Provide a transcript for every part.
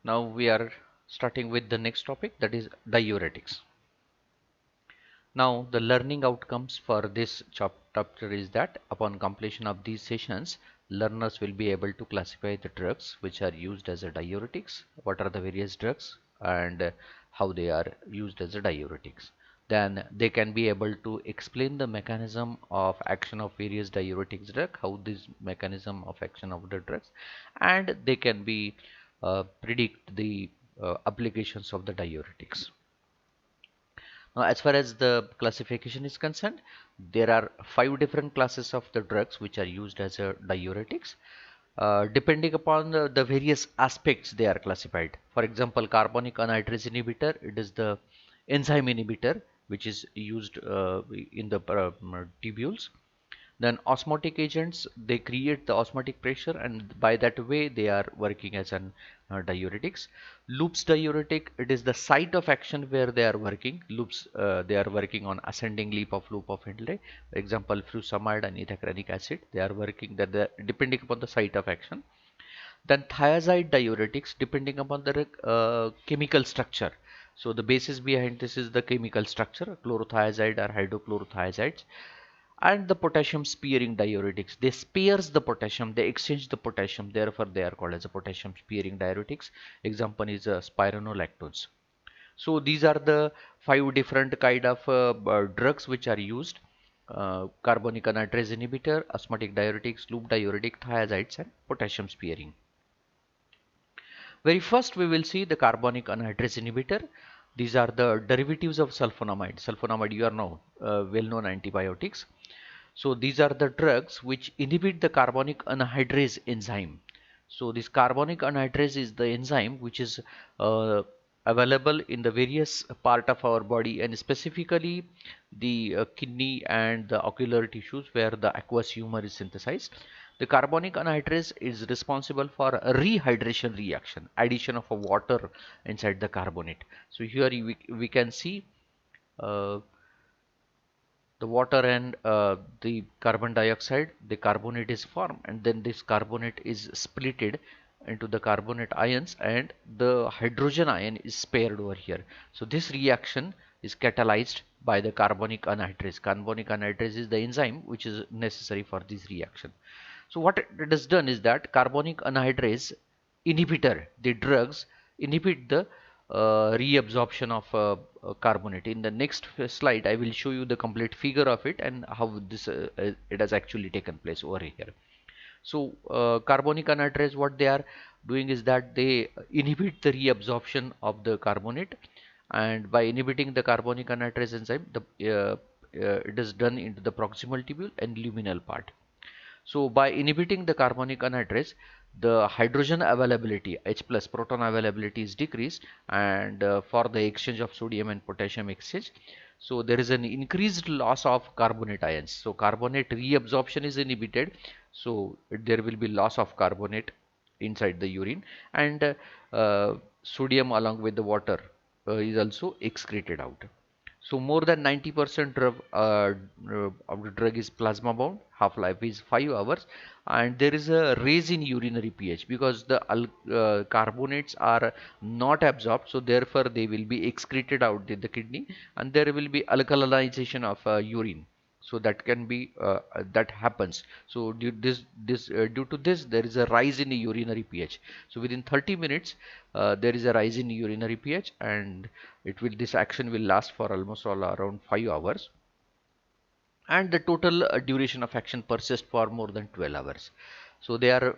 Now we are starting with the next topic, that is diuretics. Now the learning outcomes for this chapter is that upon completion of these sessions, learners will be able to classify the drugs which are used as a diuretics, what are the various drugs and how they are used as a diuretics. Then they can be able to explain the mechanism of action of various diuretics drug, how this mechanism of action of the drugs, and they can be predict the applications of the diuretics. Now, as far as the classification is concerned, there are 5 different classes of the drugs which are used as a diuretics. Depending upon the various aspects they are classified. For example, carbonic anhydrase inhibitor, it is the enzyme inhibitor which is used in the tubules. Then osmotic agents, they create the osmotic pressure, and by that way they are working as an diuretics. Loops diuretic, it is the site of action where they are working. Loops, they are working on ascending loop of Henle. For example, furosemide and ethacranic acid, they are working that depending upon the site of action. Then thiazide diuretics, depending upon the chemical structure. So the basis behind this is the chemical structure, chlorothiazide or hydrochlorothiazides. And the potassium sparing diuretics, they spares the potassium, they exchange the potassium, therefore they are called as a potassium sparing diuretics. Example is spironolactones. So these are the 5 different kind of drugs which are used: carbonic anhydrase inhibitor, osmotic diuretics, loop diuretic, thiazides, and potassium sparing. Very first we will see the carbonic anhydrase inhibitor. These are the derivatives of sulfonamide. Sulfonamide, you are now well-known antibiotics. So these are the drugs which inhibit the carbonic anhydrase enzyme. So this carbonic anhydrase is the enzyme which is available in the various part of our body, and specifically the kidney and the ocular tissues where the aqueous humor is synthesized. The carbonic anhydrase is responsible for a rehydration reaction, addition of a water inside the carbonate. So here we can see uh, the water and the carbon dioxide, the carbonate is formed, and then this carbonate is splitted into the carbonate ions, and the hydrogen ion is spared over here. So this reaction is catalyzed by the carbonic anhydrase. Carbonic anhydrase is the enzyme which is necessary for this reaction. So what it has done is that carbonic anhydrase inhibitor, the drugs inhibit the reabsorption of carbonate. In the next slide, I will show you the complete figure of it and how this it has actually taken place over here. So carbonic anhydrase, what they are doing is that they inhibit the reabsorption of the carbonate, and by inhibiting the carbonic anhydrase enzyme, it is done into the proximal tubule and luminal part. So by inhibiting the carbonic anhydrase, the hydrogen availability, H plus proton availability is decreased, and for the exchange of sodium and potassium exchange, so there is an increased loss of carbonate ions. So carbonate reabsorption is inhibited, so there will be loss of carbonate inside the urine, and sodium along with the water is also excreted out. So more than 90% of the drug is plasma bound. Half-life is 5 hours, and there is a raise in urinary pH because the carbonates are not absorbed. So therefore, they will be excreted out in the kidney, and there will be alkalinization of urine. So that can be that happens. So due to this, there is a rise in the urinary pH. So within 30 minutes, there is a rise in urinary pH, and this action will last for almost all around 5 hours, and the total duration of action persists for more than 12 hours. So they are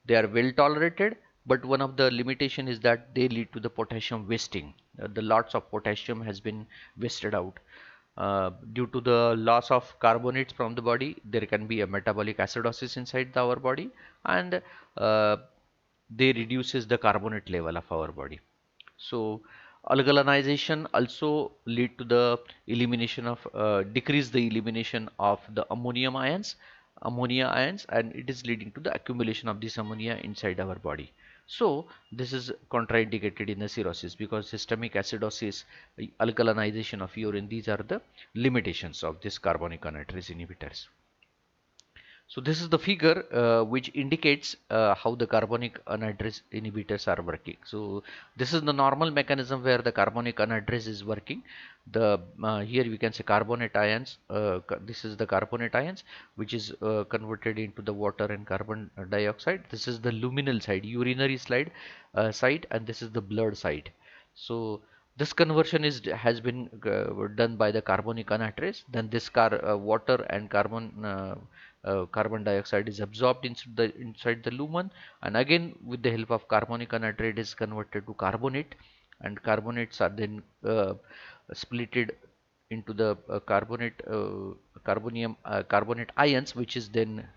they are well tolerated, but one of the limitation is that they lead to the potassium wasting. The lots of potassium has been wasted out. Due to the loss of carbonates from the body, there can be a metabolic acidosis inside our body, and uh, they reduces the carbonate level of our body. So alkalinization also lead to the elimination of decrease the elimination of the ammonia ions, and it is leading to the accumulation of this ammonia inside our body. So this is contraindicated in the cirrhosis because systemic acidosis, alkalinization of urine, these are the limitations of this carbonic anhydrase inhibitors. So this is the figure which indicates how the carbonic anhydrase inhibitors are working. So this is the normal mechanism where the carbonic anhydrase is working. The here we can say carbonate ions. This is the carbonate ions which is converted into the water and carbon dioxide. This is the luminal side, urinary side, and this is the blood side. So this conversion has been done by the carbonic anhydrase. Then this water and carbon dioxide is absorbed inside the lumen, and again with the help of carbonic anhydrase is converted to carbonate, and carbonates are then splitted into the carbonate ions, which is then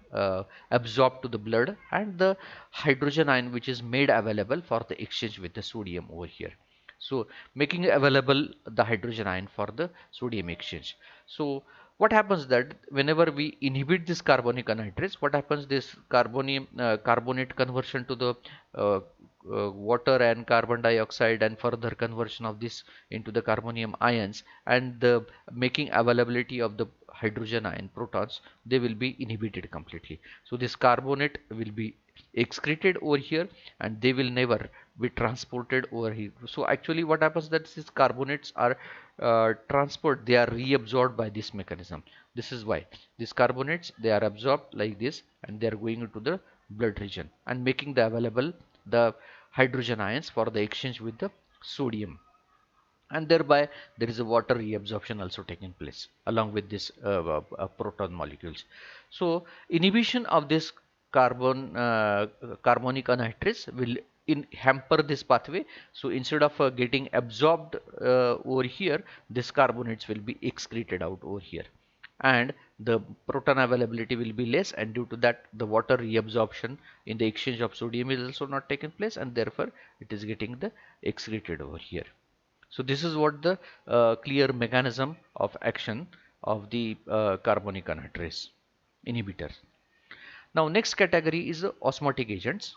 absorbed to the blood, and the hydrogen ion which is made available for the exchange with the sodium over here. So making available the hydrogen ion for the sodium exchange. So what happens that whenever we inhibit this carbonic anhydrase, what happens, this carbonate conversion to the water and carbon dioxide, and further conversion of this into the carbonium ions, and the making availability of the hydrogen ion protons, they will be inhibited completely. So this carbonate will be excreted over here, and they will never be transported over here. So actually what happens that these carbonates are they are reabsorbed by this mechanism. This is why these carbonates, they are absorbed like this, and they are going into the blood region and making the available the hydrogen ions for the exchange with the sodium, and thereby there is a water reabsorption also taking place along with this proton molecules. So inhibition of this carbonic anhydrase will hamper this pathway. So instead of getting absorbed over here, this carbonates will be excreted out over here, and the proton availability will be less, and due to that the water reabsorption in the exchange of sodium is also not taking place, and therefore it is getting the excreted over here. So this is what the clear mechanism of action of the carbonic anhydrase inhibitor. Now next category is osmotic agents.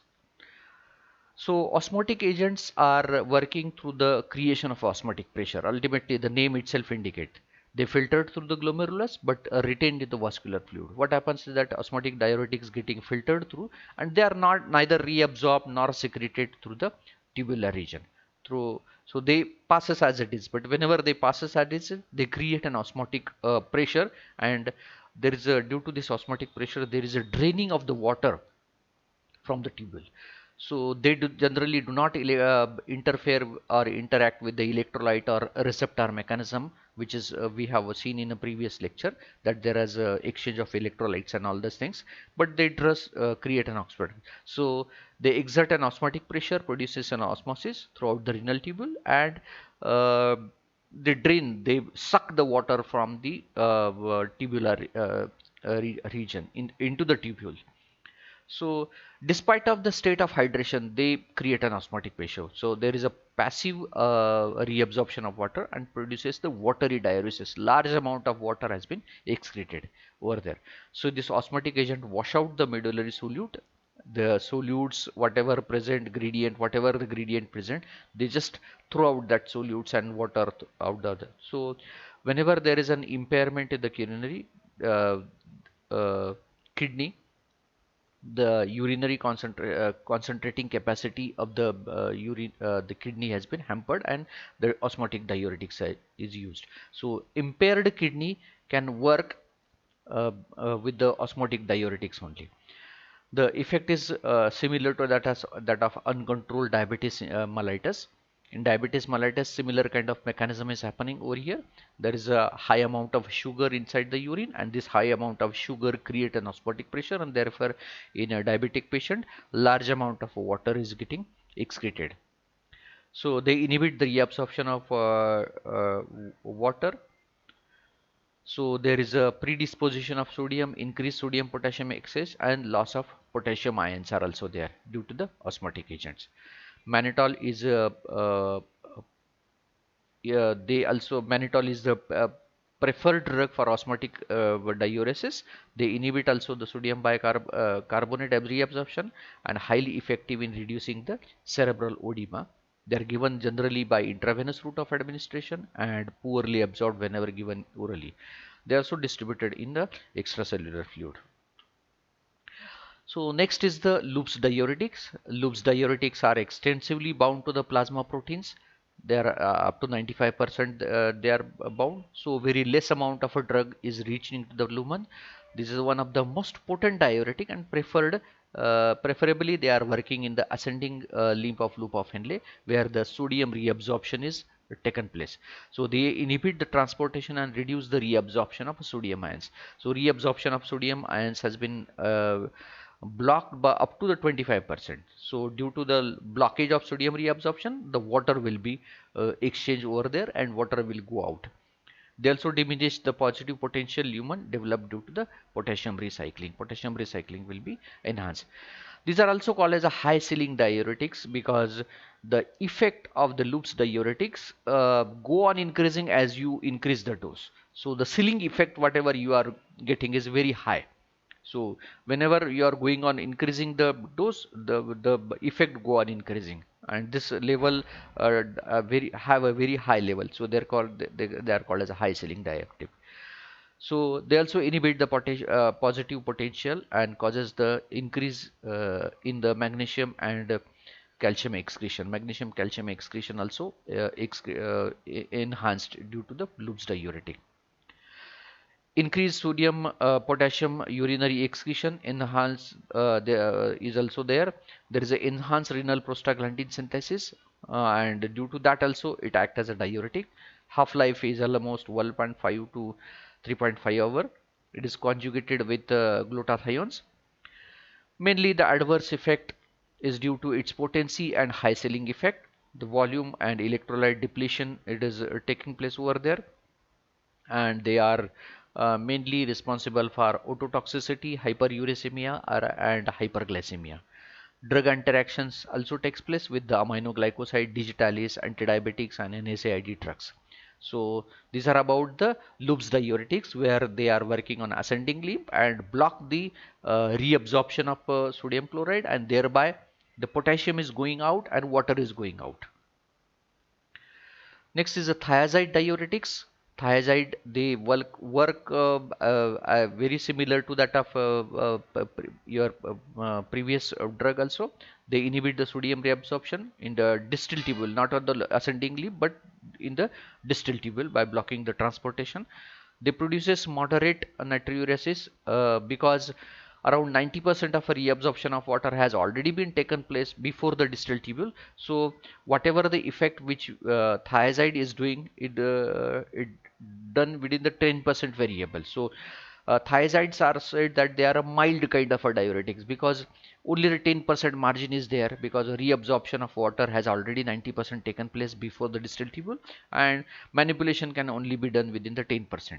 So osmotic agents are working through the creation of osmotic pressure. Ultimately, the name itself indicates they filtered through the glomerulus but retained in the vascular fluid. What happens is that osmotic diuretics getting filtered through, and they are not neither reabsorbed nor secreted through the tubular region. So they passes as it is, but whenever they passes as it is, they create an osmotic pressure, and there is a, due to this osmotic pressure, there is a draining of the water from the tubule. So they generally do not interfere or interact with the electrolyte or receptor mechanism, which is we have seen in a previous lecture that there is a exchange of electrolytes and all those things, but they just create an osmotic. So they exert an osmotic pressure, produces an osmosis throughout the renal tubule, and they suck the water from the tubular region into the tubule. So despite of the state of hydration, they create an osmotic pressure. So there is a passive reabsorption of water and produces the watery diuresis. Large amount of water has been excreted over there. So this osmotic agent wash out the medullary solute. The solutes, whatever present gradient, whatever the gradient present, they just throw out that solutes and water out the other. So whenever there is an impairment in the coronary kidney, the urinary concentrating capacity of the urine the kidney has been hampered, and the osmotic diuretics is used. So impaired kidney can work with the osmotic diuretics only. The effect is similar to that of uncontrolled diabetes mellitus. In diabetes mellitus, similar kind of mechanism is happening over here. There is a high amount of sugar inside the urine, and this high amount of sugar create an osmotic pressure, and therefore in a diabetic patient, large amount of water is getting excreted. So they inhibit the reabsorption of water. So there is a predisposition of sodium, increased sodium potassium excess, and loss of potassium ions are also there due to the osmotic agents. Mannitol is mannitol is the preferred drug for osmotic diuresis. They inhibit also the sodium bicarbonate reabsorption, and highly effective in reducing the cerebral edema. They are given generally by intravenous route of administration and poorly absorbed whenever given orally. They are also distributed in the extracellular fluid. So next is the Loop's diuretics. Loop's diuretics are extensively bound to the plasma proteins. They are up to 95% they are bound. So very less amount of a drug is reaching to the lumen. This is one of the most potent diuretic and preferred. Preferably they are working in the ascending limb of loop of Henle, where the sodium reabsorption is taken place. So they inhibit the transportation and reduce the reabsorption of sodium ions. So reabsorption of sodium ions has been blocked by up to the 25%. So due to the blockage of sodium reabsorption, the water will be exchanged over there and water will go out. They also diminish the positive potential lumen developed due to the potassium recycling. Potassium recycling will be enhanced. These are also called as a high ceiling diuretics because the effect of the Loop's diuretics go on increasing as you increase the dose. So the ceiling effect, whatever you are getting, is very high. So whenever you are going on increasing the dose, the effect go on increasing, and this level have a very high level. So they are called as a high ceiling diuretic. So they also inhibit the positive potential and causes the increase in the magnesium and calcium excretion. Magnesium calcium excretion also enhanced due to the Loop's diuretic. Increased sodium potassium urinary excretion is also there. There is an enhanced renal prostaglandin synthesis, and due to that also it acts as a diuretic. Half life is almost 1.5 to 3.5 hour. It is conjugated with glutathiones. Mainly the adverse effect is due to its potency and high ceiling effect. The volume and electrolyte depletion, it is taking place over there, and they are mainly responsible for ototoxicity, hyperuricemia, and hyperglycemia. Drug interactions also takes place with the aminoglycoside, digitalis, antidiabetics, and NSAID drugs. So these are about the Loop's diuretics, where they are working on ascending limb and block the reabsorption of sodium chloride, and thereby the potassium is going out and water is going out. Next is the thiazide diuretics. Thiazide, they work very similar to that of your previous drug also. They inhibit the sodium reabsorption in the distal tubule, not on the ascending limb, but in the distal tubule by blocking the transportation. They produces moderate natriuresis because around 90% of a reabsorption of water has already been taken place before the distal tubule. So whatever the effect which thiazide is doing, it done within the 10% variable. So thiazides are said that they are a mild kind of a diuretics because only the 10% margin is there, because reabsorption of water has already 90% taken place before the distal tubule, and manipulation can only be done within the 10%.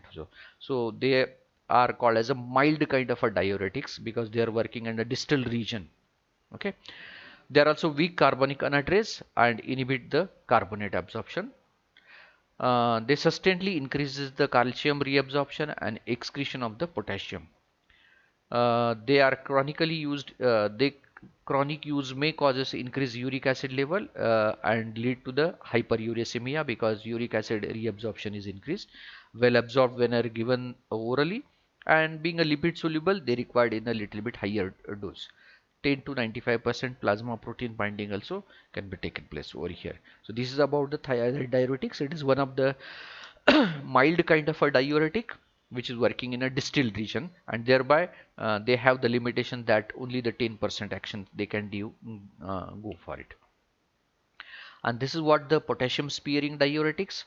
So they are called as a mild kind of a diuretics because they are working in the distal region. Okay, they are also weak carbonic anhydrase and inhibit the carbonate absorption. They sustainably increases the calcium reabsorption and excretion of the potassium. They are chronically used. Chronic use may causes increased uric acid level and lead to the hyperuricemia because uric acid reabsorption is increased. Well absorbed when are given orally, and being a lipid soluble, they required in a little bit higher dose. 10 to 95% plasma protein binding also can be taken place over here. So this is about the thiazide diuretics. It is one of the mild kind of a diuretic which is working in a distal region, and thereby they have the limitation that only the 10% action they can do go for it. And this is what the potassium sparing diuretics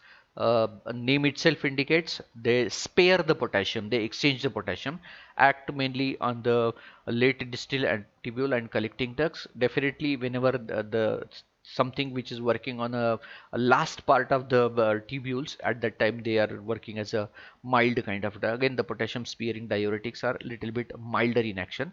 name itself indicates. They spare the potassium, they exchange the potassium, act mainly on the late distal and tubule and collecting ducts. Definitely whenever the something which is working on a last part of the tubules, at that time they are working as a mild kind of, again the potassium sparing diuretics are little bit milder in action.